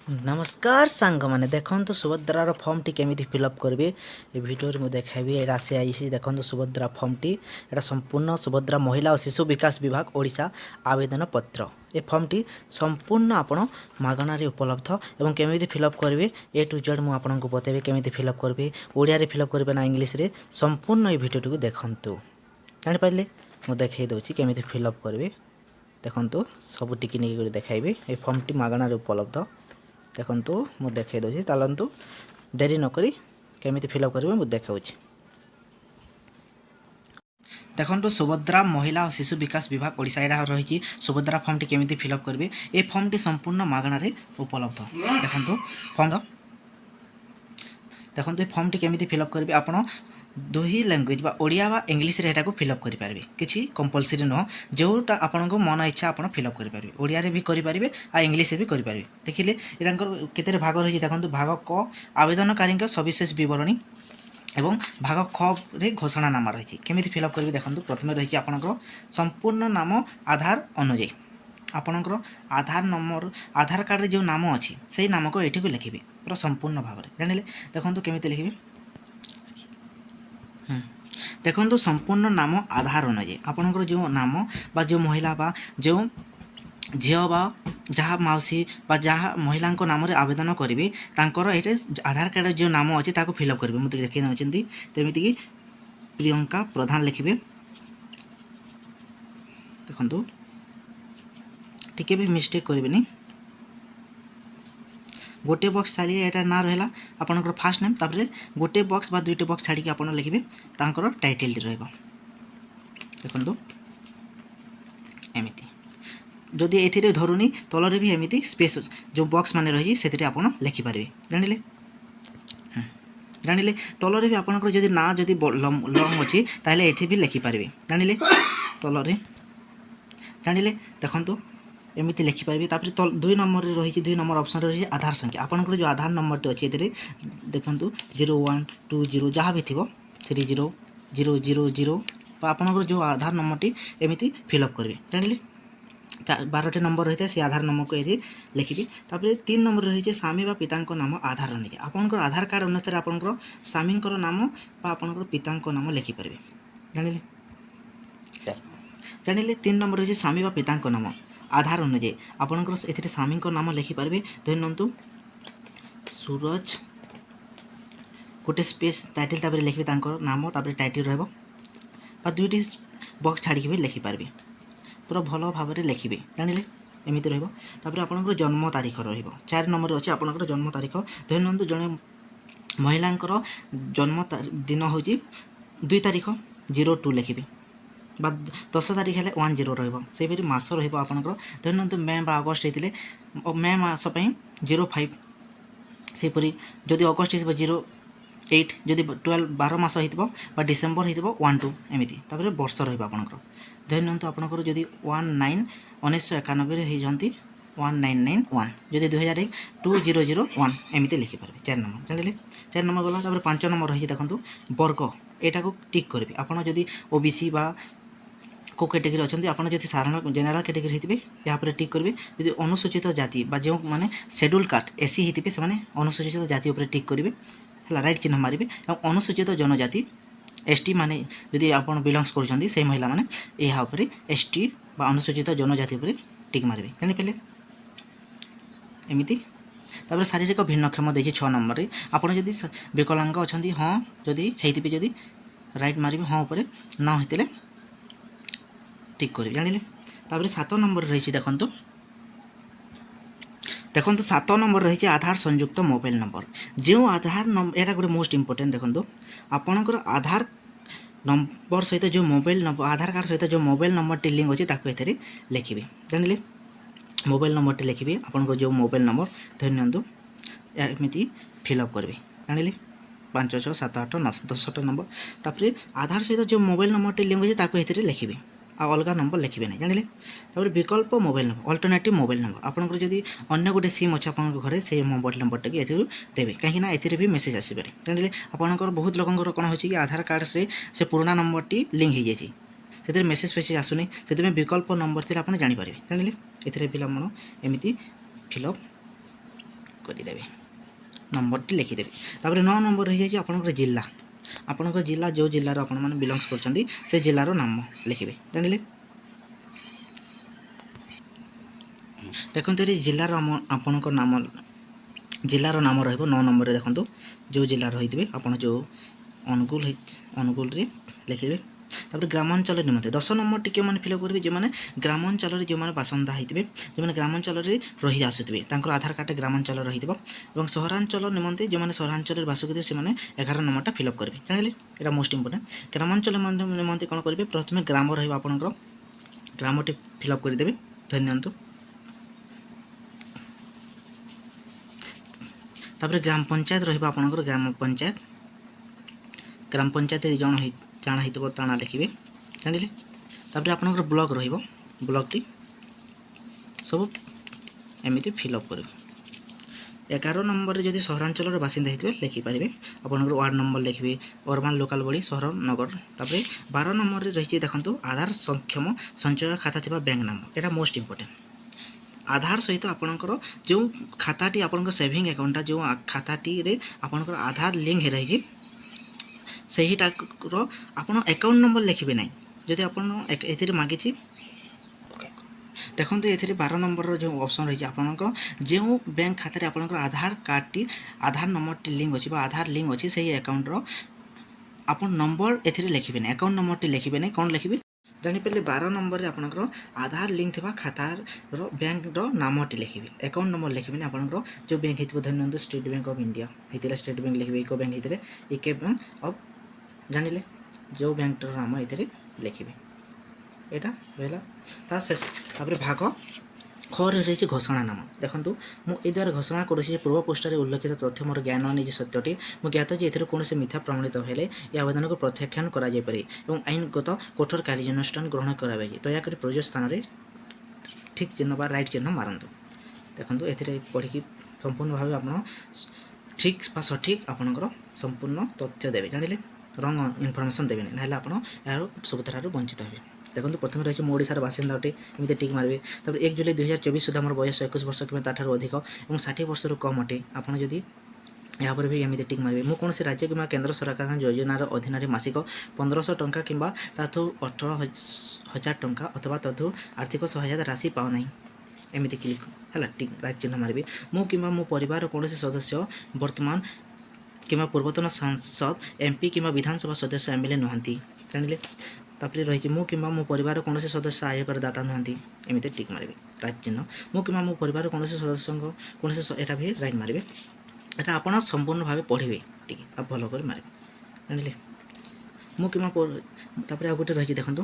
नमस्कार सांग मैंने देखो सुभद्रार फर्म टी केमी फिलअप करेंगे ये भिडियो मुझे देखाबी यहाँ आसी आई देखो सुभद्रा फर्म टी यहाँ संपूर्ण सुभद्रा महिला और शिशु विकास विभाग ओडिशा आवेदन पत्र ए फर्म टी संपूर्ण आपण मागणार उपलब्ध एवं केमी फिलअप करेंगे ए टू जेड मुझे आपको बतेबी केमी फिलअप करेंगे ओडिया फिलअप करेंगे ना इंग्लीश रे संपूर्ण ये भिडियो टी देखूँ जापारे मुझे देखई दूसरी केमी फिलअप करेंगे देखो सब टिकी नहीं देखाइबी ये फर्म टी मागणार उपलब्ध देखु मुझे देखई दूसरी चलतु डेरी नक केमी फिलअप करेंगे मुझे देखा देखो सुभद्रा महिला और शिशु विकास विभाग ओडिशा यहाँ रही सुभद्रा फर्म टी केमी फिलअप करेंगे ये फर्म टी संपूर्ण मागणार उपलब्ध देखो फर्म देखो ये फर्म टी केमी फिलअप करेंगे आपड़ दुही लैंग्वेज ओडिया बा इंग्लिश रे एटा को फिलअप करि पारबे किछि कंपलसरी न जोटा आपन को मन इच्छा आपन फिलअप करि पारबे ओडिया रे भी करि पारबे आ इंग्लिश रे भी करि पारबे देखिले एतांकर केते भाग रही देखंतु भाग क आवेदनकारी सविशेष विवरणी एवं भाग ख रे घोषणानामा रही केमिति फिलअप करिवे देखंतु प्रथमे रही आपनकर संपूर्ण नाम आधार अनुଯାयी आपनकर आधार नंबर आधार कार्ड रे जो नाम अछि सेही नाम को एठी को लिखिबे पूरा संपूर्ण भाव रे जानिले देखंतु केमिति लिखिबे देखो संपूर्ण नाम आधार अनुଯାयी आपणकर जो नाम बा जो महिला बा जो झील बा जहाँ मौसी बा जहाँ महिला नाम रे आवेदन करेंगे तांकर ये आधार कार्ड जो नाम अच्छे ताको फिलअप करेंगे मुझे देखी नौकरी तेमती कि प्रियंका प्रधान लिखिए देखो टिके भी मिस्टेक करेंगे गोटे बॉक्स छाड़ी यहाँ ना रहा आपंकर फास्ट नेम तापर गोटे बॉक्स बा दुईटे बॉक्स छाड़ी आप लिखे तांकर टाइटल टी देखो एमती जदि ए धरुनी तलरे भी एमती स्पेस जो बॉक्स मान रही से आप लिखिपारे जानिले जानिले तलरे भी आपंकर जदि ना जदि लंग अच्छी ताहले एठी भी लिखिपारे जानिले तलरे जानिले देखंतु एमती लिखिपारे तापर दुई नंबर रही दुई नंबर ऑप्शन रही आधार संख्या आपंकर जो आधार नंबर अच्छे ये देखो 0120 जहाँ भी थी 300000 आपंकर जो आधार नंबर टी एमती फिलअप करेंगे जानिले 12टी नंबर रही है से आधार नंबर को ये लिखी तापर 3 नंबर रही है स्वामी बा पिता नाम आधार नहीं आपंकर आधार कार्ड अनुसार आपंकर स्वामी नाम आपंकर पिता नाम लिखिपारे जानिले जानिले 3 नंबर रही है स्वामी बा पिता नाम आधार अनुଯାयी आपंकर ए स्वामी नाम लिखिपारे धरतु सूरज गोटे स्पेस टाइटल तापर लिखे नाम तापर टाइटल रहा दुईटी बॉक्स छाड़ी भी लिखिपारे पूरा भल भाव में लिखे जानिले एमती रहा आपंकर जन्म तारीख र4 नंबर अच्छे आपंकर जन्म तारीख धरतु जड़े महिला जन्म दिन हूँ 2 तारीख 02 लिखे बा 10 तारीख है 10 रही मस रहा धरतु मे बा अगस्ट होते मे मसपाई 05 सेपरी जदि अगस्ट हो 08 जदि 12 मास हो डिसेम्बर हो 12 एमती वर्ष रहा धरतु आपंकर जदि 1991 होती 1991 जदि 2001 2001 एमती लिखिपारे 4 नंबर जानिले 4 नंबर गला 5 नंबर रही देखो वर्ग एटा को टिक करेंगे आपड़ जदि ओबीसी बा को कैटेगरी अच्छा आप साधारण जेनेल कैटेगरी होते यहाँ पर टिक करेंगे जदि अनुसूचित जाति जो माने शेड्यूल कास्ट एससी होते से अनुसूचित जाति उपर टिक करेंगे है राइट चिन्ह मारे और अनुसूचित जनजाति एसटी माने जदि आप बिलंग्स कर से महिला माने यहाँ पर एसटी बा अनुसूचित जनजाति उपर टिक मारे जानीपारे एमती तापर शारीरिक भिन्नक्षम देखिए 6 नंबर रे आपड़ जदि विकलांग अच्छा हाँ जदि होती जदि राइट मारे हाँ उपर ना होते टिक करेंगे जानिले तापर 7 नंबर रही देखो देखो 7 नंबर रही आधार संयुक्त मोबाइल नंबर जो आधार नंबर यहाँ गोटे मोस्ट इम्पोर्टेंट देखो आपणकर आधार नंबर सहित जो मोबाइल नंबर आधार कार्ड सहित जो मोबाइल नंबर टी लिंक अच्छे ताकि लिखे जानिले मोबाइल नंबर टी लिखे आपंकर जो मोबाइल नंबर धरतु एमती फिलअप करेंगे जानिले 5 6 7 8 9 10टा नंबर तापर आधार सहित जो मोबाइल नंबर टी लिंक अच्छे ताकि लिखे आ अलग नंबर लिखे नहीं जानिले तापर विकल्प mobile number alternative mobile number आपंकर जदि अन्य गोटे सिम अच्छे आप घरे से मोबाइल नंबर टी देवे कहीं ए भी मेसेज आसपे जानिले आपंकर बहुत लोक कौन हो आधार कार्ड से पुराना नंबर टी लिंक हो जाए से मेसेज फेसेज आसुनी से विकल्प नंबर थे आप जानीपारे जानिले ए फिलअप एमती फिलअप କରିଦେବେ, ନମ୍ବରଟି ଲେଖିଦେବେ। ତାପରେ 9 ନମ୍ବର ରହିଯାଇଛି ଆପଣଙ୍କର ଜିଲ୍ଲା। ଆପଣଙ୍କର ଜିଲ୍ଲା ଯେଉଁ ଜିଲ୍ଲାର ଆପଣମାନେ ବିଲଙ୍ଗସ୍ କରୁଛନ୍ତି ସେ ଜିଲ୍ଲାର ନାମ ଲେଖିବେ। ଜାଣିଲେ, ଦେଖନ୍ତୁ ଏଠି ଜିଲ୍ଲାର ଆପଣଙ୍କ ନାମ ଜିଲ୍ଲାର ନାମ ରହିବ 9 ନମ୍ବରରେ। ଦେଖନ୍ତୁ ଯେଉଁ ଜିଲ୍ଲାର ହୋଇଥିବେ ଆପଣ ଯେଉଁ ଅନୁଗୁଳରେ ଲେଖିବେ। ତାପରେ ଗ୍ରାମାଞ୍ଚଳ ନିମନ୍ତେ 10 ନମ୍ବର ଟିକେ ମାନେ ଫିଲ୍ଅପ୍ କରିବେ ଯେଉଁମାନେ ଗ୍ରାମାଞ୍ଚଳରେ ଯେଉଁମାନେ ବାସନ୍ଦ ହେଇଥିବେ, ଯେଉଁମାନେ ଗ୍ରାମାଞ୍ଚଳରେ ରହି ଆସୁଥିବେ ତାଙ୍କର ଆଧାର କାର୍ଡ଼ରେ ଗ୍ରାମାଞ୍ଚଳ ରହିଥିବ। ଏବଂ ସହରାଞ୍ଚଳ ନିମନ୍ତେ ଯେଉଁମାନେ ସହରାଞ୍ଚଳରେ ବାସ କରୁଥିବେ ସେମାନେ 11 ନମ୍ବରଟା ଫିଲ୍ଅପ୍ କରିବେ। ଜାଣିଲେ, ଏଇଟା ମୋଷ୍ଟ ଇମ୍ପୋର୍ଟାଣ୍ଟ। ଗ୍ରାମାଞ୍ଚଳ ନିମନ୍ତେ କ'ଣ କରିବେ, ପ୍ରଥମେ ଗ୍ରାମ ରହିବ ଆପଣଙ୍କର, ଗ୍ରାମଟି ଫିଲ୍ଅପ୍ କରିଦେବେ। ଧରି ନିଅନ୍ତୁ, ତାପରେ ଗ୍ରାମ ପଞ୍ଚାୟତ ରହିବ ଆପଣଙ୍କର, ଗ୍ରାମ ପଞ୍ଚାୟତରେ ଜାଣା ହେଇଥିବ ତାଣା ଲେଖିବେ। ଜାଣିଲେ, ତାପରେ ଆପଣଙ୍କର ବ୍ଲକ୍ ରହିବ, ବ୍ଲକ୍ଟି ସବୁ ଏମିତି ଫିଲ୍ଅପ୍ କରିବେ। 11 ନମ୍ବରରେ ଯଦି ସହରାଞ୍ଚଳର ବାସିନ୍ଦା ହେଇଥିବେ ଲେଖିପାରିବେ। ଆପଣଙ୍କର ୱାର୍ଡ଼ ନମ୍ବର ଲେଖିବେ, ଅର୍ବାନ୍ ଲୋକାଲ୍ ବଡ଼ି ସହର ନଗର। ତାପରେ 12 ନମ୍ବରରେ ରହିଛି ଦେଖନ୍ତୁ ଆଧାର ସକ୍ଷମ ସଞ୍ଚୟ ଖାତା ଥିବା ବ୍ୟାଙ୍କ ନାମ। ଏଇଟା ମୋଷ୍ଟ ଇମ୍ପୋର୍ଟାଣ୍ଟ। ଆଧାର ସହିତ ଆପଣଙ୍କର ଯେଉଁ ଖାତାଟି ଆପଣଙ୍କର ସେଭିଂ ଆକାଉଣ୍ଟଟା ଯେଉଁ ଖାତାଟିରେ ଆପଣଙ୍କର ଆଧାର ଲିଙ୍କ ରହିଛି ସେହିଟାର ଆପଣ ଆକାଉଣ୍ଟ ନମ୍ବର ଲେଖିବେ ନାହିଁ। ଯଦି ଆପଣ ଏଥିରେ ମାଗିଛି ଦେଖନ୍ତୁ, ଏଥିରେ 12 ନମ୍ବରର ଯେଉଁ ଅପସନ୍ ରହିଛି ଆପଣଙ୍କର ଯେଉଁ ବ୍ୟାଙ୍କ ଖାତାରେ ଆପଣଙ୍କର ଆଧାର କାର୍ଡ଼ଟି ଆଧାର ନମ୍ବରଟି ଲିଙ୍କ ଅଛି ବା ଆଧାର ଲିଙ୍କ ଅଛି ସେହି ଆକାଉଣ୍ଟର ଆପଣ ନମ୍ବର ଏଥିରେ ଲେଖିବେ ନାହିଁ, ଆକାଉଣ୍ଟ ନମ୍ବରଟି ଲେଖିବେ ନାହିଁ। କ'ଣ ଲେଖିବେ ଜାଣିପାରିଲେ, 12 ନମ୍ବରରେ ଆପଣଙ୍କର ଆଧାର ଲିଙ୍କ ଥିବା ଖାତାର ବ୍ୟାଙ୍କର ନାମଟି ଲେଖିବେ, ଆକାଉଣ୍ଟ ନମ୍ବର ଲେଖିବେନି। ଆପଣଙ୍କର ଯେଉଁ ବ୍ୟାଙ୍କ ହେଇଥିବ, ଧରି ନିଅନ୍ତୁ ଷ୍ଟେଟ୍ ବ୍ୟାଙ୍କ ଅଫ୍ ଇଣ୍ଡିଆ ହେଇଥିଲେ ଷ୍ଟେଟ୍ ବ୍ୟାଙ୍କ ଲେଖିବେ, ଇକୋ ବ୍ୟାଙ୍କ ହେଇଥିଲେ ଇକୋ ବ୍ୟାଙ୍କ ଅଫ୍, ଜାଣିଲେ ଯେଉଁ ବ୍ୟାଙ୍କର ନାମ ଏଥିରେ ଲେଖିବେ। ଏଇଟା ରହିଲା ତା ଶେଷ। ତାପରେ ଭାଗ ଖରେ ରହିଛି ଘୋଷଣା ନାମ। ଦେଖନ୍ତୁ, ମୁଁ ଏ ଦ୍ୱାରା ଘୋଷଣା କରୁଛି ଯେ ପୂର୍ବ ପୃଷ୍ଠାରେ ଉଲ୍ଲେଖିତ ତଥ୍ୟ ମୋର ଜ୍ଞାନ ନିଜେ ସତ୍ୟଟି। ମୁଁ ଜ୍ଞାତ ଯେ ଏଥିରେ କୌଣସି ମିଥ୍ୟା ପ୍ରମାଣିତ ହେଲେ ଏ ଆବେଦନକୁ ପ୍ରତ୍ୟାଖ୍ୟାନ କରାଯାଇପାରେ ଏବଂ ଆଇନଗତ କଠୋର କାର୍ଯ୍ୟାନୁଷ୍ଠାନ ଗ୍ରହଣ କରାଯାଇଛି। ଦୟାକରି ପ୍ରଯୁଜ୍ୟ ସ୍ଥାନରେ ଠିକ୍ ଚିହ୍ନ ବା ରାଇଟ୍ ଚିହ୍ନ ମାରନ୍ତୁ। ଦେଖନ୍ତୁ, ଏଥିରେ ପଢ଼ିକି ସମ୍ପୂର୍ଣ୍ଣ ଭାବେ ଆପଣ ଠିକ୍ ବା ସଠିକ୍ ଆପଣଙ୍କର ସମ୍ପୂର୍ଣ୍ଣ ତଥ୍ୟ ଦେବେ। ଜାଣିଲେ, ରଙ୍ଗ ଇନଫର୍ମେସନ୍ ଦେବେନି, ନହେଲେ ଆପଣ ଏହାର ସୁବିଧାରୁ ବଞ୍ଚିତ ହେବେ। ଦେଖନ୍ତୁ, ପ୍ରଥମେ ରହିଛି ମୁଁ ଓଡ଼ିଶାର ବାସିନ୍ଦା ଅଟେ, ଏମିତି ଟିକ୍ ମାରିବେ। ତାପରେ 1 ଜୁଲାଇ 2024 ସୁଦ୍ଧା ମୋର ବୟସ 21 ବର୍ଷ କିମ୍ବା ତାଠାରୁ ଅଧିକ ଏବଂ 60 ବର୍ଷରୁ କମ୍ ଅଟେ। ଆପଣ ଯଦି ଏହାପରେ ବି ଏମିତି ଟିକ୍ ମାରିବେ। ମୁଁ କୌଣସି ରାଜ୍ୟ କିମ୍ବା କେନ୍ଦ୍ର ସରକାରଙ୍କ ଯୋଜନାର ଅଧୀନରେ ମାସିକ 1500 ଟଙ୍କା କିମ୍ବା ତାଠୁ 18,000 ଟଙ୍କା ଅଥବା ତଦୁ ଆର୍ଥିକ ସହାୟତା ରାଶି ପାଉନାହିଁ। ଏମିତି କ୍ଲିକ୍ ହେଲା, ଟିକ୍ ରାଇଟ୍ ଚିହ୍ନ ମାରିବେ। ମୁଁ କିମ୍ବା ମୋ ପରିବାରର କୌଣସି ସଦସ୍ୟ ବର୍ତ୍ତମାନ କିମ୍ବା ପୂର୍ବତନ ସାଂସଦ, MP କିମ୍ବା ବିଧାନସଭା ସଦସ୍ୟ MLA ନୁହନ୍ତି। ଜାଣିଲେ, ତାପରେ ରହିଛି ମୁଁ କିମ୍ବା ମୋ ପରିବାରର କୌଣସି ସଦସ୍ୟ ଆୟକର ଦାତା ନୁହନ୍ତି। ଏମିତି ଟିକ୍ ମାରିବେ, ରାଇଟ୍ ଚିହ୍ନ। ମୁଁ କିମ୍ବା ମୋ ପରିବାରର କୌଣସି ସଦସ୍ୟଙ୍କ ଏଇଟା ବି ରାଇଟ୍ ମାରିବେ। ଏଇଟା ଆପଣ ସମ୍ପୂର୍ଣ୍ଣ ଭାବେ ପଢ଼ିବେ, ଟିକେ ଆଉ ଭଲ କରି ମାରିବେ। ଜାଣିଲେ, ମୁଁ କିମ୍ବା ତାପରେ ଆଉ ଗୋଟେ ରହିଛି ଦେଖନ୍ତୁ,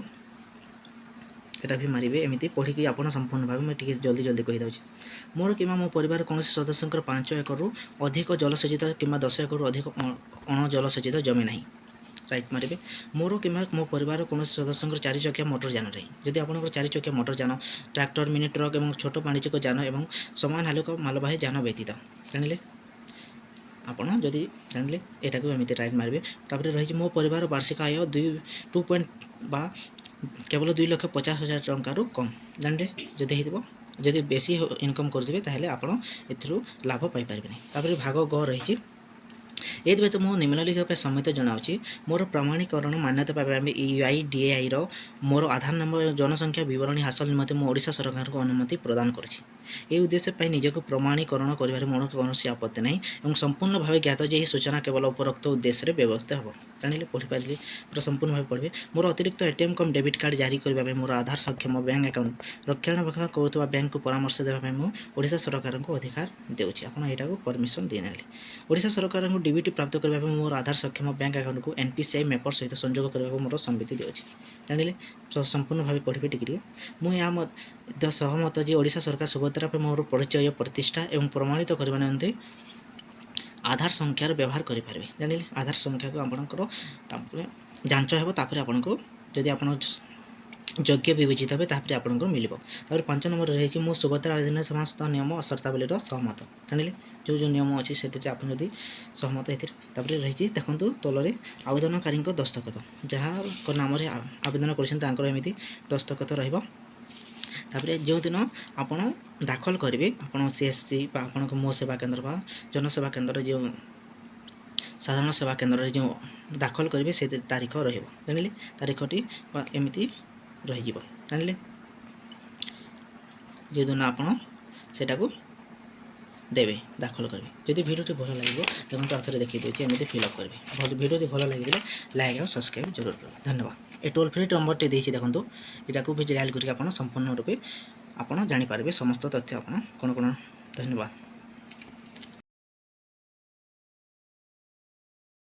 ଏଇଟା ବି ମାରିବେ। ଏମିତି ପଢ଼ିକି ଆପଣ ସମ୍ପୂର୍ଣ୍ଣ ଭାବେ, ମୁଁ ଟିକେ ଜଲ୍ଦି କହିଦେଉଛି। ମୋର କିମ୍ବା ମୋ ପରିବାରର କୌଣସି ସଦସ୍ୟଙ୍କର 5 ଏକରରୁ ଅଧିକ ଜଳସେଚିତ କିମ୍ବା 10 ଏକରରୁ ଅଧିକ ଅଣଜଳସେଚିତ ଜମି ନାହିଁ। ରାଇଟ୍ ମାରିବେ। ମୋର କିମ୍ବା ମୋ ପରିବାରର କୌଣସି ସଦସ୍ୟଙ୍କର 4 ଚକିଆ ମୋଟର ଯାନ ନାହିଁ। ଯଦି ଆପଣଙ୍କର 4 ଚକିଆ ମୋଟର ଯାନ, ଟ୍ରାକ୍ଟର, ମିନି ଟ୍ରକ୍ ଏବଂ ଛୋଟ ବାଣିଜ୍ୟିକ ଯାନ ଏବଂ ସମାନ ହାଲୁକା ମାଲବାହୀ ଯାନ ବ୍ୟତୀତ, ଜାଣିଲେ, ଆପଣ ଯଦି ଜାଣିଲେ ଏଟାକୁ ଏମିତି ରାଇଟ୍ ମାରିବେ। ତାପରେ ରହିଛି ମୋ ପରିବାର ବାର୍ଷିକ ଆୟ 2 ବା କେବଳ 2,50,000 ଟଙ୍କାରୁ କମ୍। ଜାଣିଲେ, ଯଦି ହେଇଥିବ, ଯଦି ବେଶୀ ଇନକମ୍ କରୁଥିବେ ତାହେଲେ ଆପଣ ଏଥିରୁ ଲାଭ ପାଇପାରିବେ ନାହିଁ। ତାପରେ ଭାଗ ଗ ରହିଛି, ଏଥିପାଇଁ ତ ମୁଁ ନିମ୍ନଲିଖିତ ପାଇଁ ସମ୍ମତ ଜଣାଉଛି। ମୋର ପ୍ରମାଣୀକରଣ ମାନ୍ୟତା ପାଇବା ପାଇଁ UIDAIର ମୋର ଆଧାର ନମ୍ବର ଜନସଂଖ୍ୟା ବିବରଣୀ ହାସଲ ନିମନ୍ତେ ମୁଁ ଓଡ଼ିଶା ସରକାରଙ୍କୁ ଅନୁମତି ପ୍ରଦାନ କରୁଛି। ଏହି ଉଦ୍ଦେଶ୍ୟ ପାଇଁ ନିଜକୁ ପ୍ରମାଣୀକରଣ କରିବାରେ ମୋର କୌଣସି ଆପତ୍ତି ନାହିଁ ଏବଂ ସମ୍ପୂର୍ଣ୍ଣ ଭାବେ ଜ୍ଞାତ ଯେ ଏହି ସୂଚନା କେବଳ ଉପରୋକ୍ତ ଉଦ୍ଦେଶ୍ୟରେ ବ୍ୟବହୃତ ହେବ। ଜାଣିଲେ, ପଢ଼ିପାରିଲେ, ପୁରା ସମ୍ପୂର୍ଣ୍ଣ ଭାବେ ପଢ଼ିବେ। ମୋର ଅତିରିକ୍ତ ATM କମ୍ ଡେବିଟ୍ କାର୍ଡ଼ ଜାରି କରିବା ପାଇଁ ମୋର ଆଧାର ସକ୍ଷମ ବ୍ୟାଙ୍କ ଆକାଉଣ୍ଟ ରକ୍ଷଣାବେକ୍ଷଣ କରୁଥିବା ବ୍ୟାଙ୍କକୁ ପରାମର୍ଶ ଦେବା ପାଇଁ ମୁଁ ଓଡ଼ିଶା ସରକାରଙ୍କୁ ଅଧିକାର ଦେଉଛି। ଆପଣ ଏଇଟାକୁ ପରମିସନ୍ ଦେଇନେଲେ। ଓଡ଼ିଶା ସରକାରଙ୍କୁ DBT ପ୍ରାପ୍ତ କରିବା ପାଇଁ ମୋର ଆଧାର ସକ୍ଷମ ବ୍ୟାଙ୍କ ଆକାଉଣ୍ଟକୁ NPCI ମ୍ୟାପର ସହିତ ସଂଯୋଗ କରିବାକୁ ମୋର ସମ୍ମତି ଦେଉଛି। ଜାଣିଲେ, ସମ୍ପୂର୍ଣ୍ଣ ଭାବେ ପଢ଼ିବେ ଟିକେ। ମୁଁ ଏହା ମଧ୍ୟ ସହମତ ଯେ ଓଡ଼ିଶା ସରକାର ସୁଭଦ୍ରା ପାଇଁ ମୋର ପରିଚୟ ପ୍ରତିଷ୍ଠା ଏବଂ ପ୍ରମାଣିତ କରିବା ନିମନ୍ତେ ଆଧାର ସଂଖ୍ୟାର ବ୍ୟବହାର କରିପାରିବେ। ଜାଣିଲେ, ଆଧାର ସଂଖ୍ୟାକୁ ଆପଣଙ୍କର ତାପରେ ଯାଞ୍ଚ ହେବ, ତାପରେ ଆପଣଙ୍କୁ ଯଦି ଆପଣ ଯୋଗ୍ୟ ବିବେଚିତ ହେବେ ତାପରେ ଆପଣଙ୍କର ମିଳିବ। ତାପରେ 5 ନମ୍ବରରେ ରହିଛି ମୁଁ ସୁଭଦ୍ରା ଅଧୀନରେ ସମସ୍ତ ନିୟମ ଓ ସର୍ତ୍ତାବଳୀର ସହମତ। ଜାଣିଲେ, ଯେଉଁ ନିୟମ ଅଛି ସେଥିରେ ଆପଣ ଯଦି ସହମତ ଏଥିରେ। ତାପରେ ରହିଛି ଦେଖନ୍ତୁ ତଳରେ ଆବେଦନକାରୀଙ୍କ ଦସ୍ତଖତ, ଯାହାଙ୍କ ନାମରେ ଆବେଦନ କରିଛନ୍ତି ତାଙ୍କର ଏମିତି ଦସ୍ତଖତ ରହିବ। ତାପରେ ଯେଉଁଦିନ ଆପଣ ଦାଖଲ କରିବେ ଆପଣ CSC ବା ଆପଣଙ୍କ ମୋ ସେବା କେନ୍ଦ୍ର ବା ଜନସେବା କେନ୍ଦ୍ରରେ ଯେଉଁ ସାଧାରଣ ସେବା କେନ୍ଦ୍ରରେ ଯେଉଁ ଦାଖଲ କରିବେ ସେ ତାରିଖ ରହିବ ଜାଣିଲେ ତାରିଖଟି ଏମିତି ରହିଯିବ ଜାଣିଲେ ଯେଉଁଦିନ ଆପଣ ସେଟାକୁ ଦେବେ ଦାଖଲ କରିବେ। ଯଦି ଭିଡ଼ିଓଟି ଭଲ ଲାଗିବ ଦେଖନ୍ତୁ ଆଉ ଥରେ ଦେଖେଇ ଦେଉଛି ଏମିତି ଫିଲ୍ଅପ୍ କରିବେ। ଭିଡ଼ିଓଟି ଭଲ ଲାଗିଥିଲେ ଲାଇକ୍ ଆଉ ସବସ୍କ୍ରାଇବ୍ ଜରୁର କରିବେ। ଧନ୍ୟବାଦ। ଏ ଟୋଲ୍ ଫ୍ରି ନମ୍ବରଟି ଦେଇଛି ଦେଖନ୍ତୁ ଏଟାକୁ ବି ଡାଏଲ୍ କରିକି ଆପଣ ସମ୍ପୂର୍ଣ୍ଣ ରୂପେ ଆପଣ ଜାଣିପାରିବେ ସମସ୍ତ ତଥ୍ୟ ଆପଣ କ'ଣ ଧନ୍ୟବାଦ।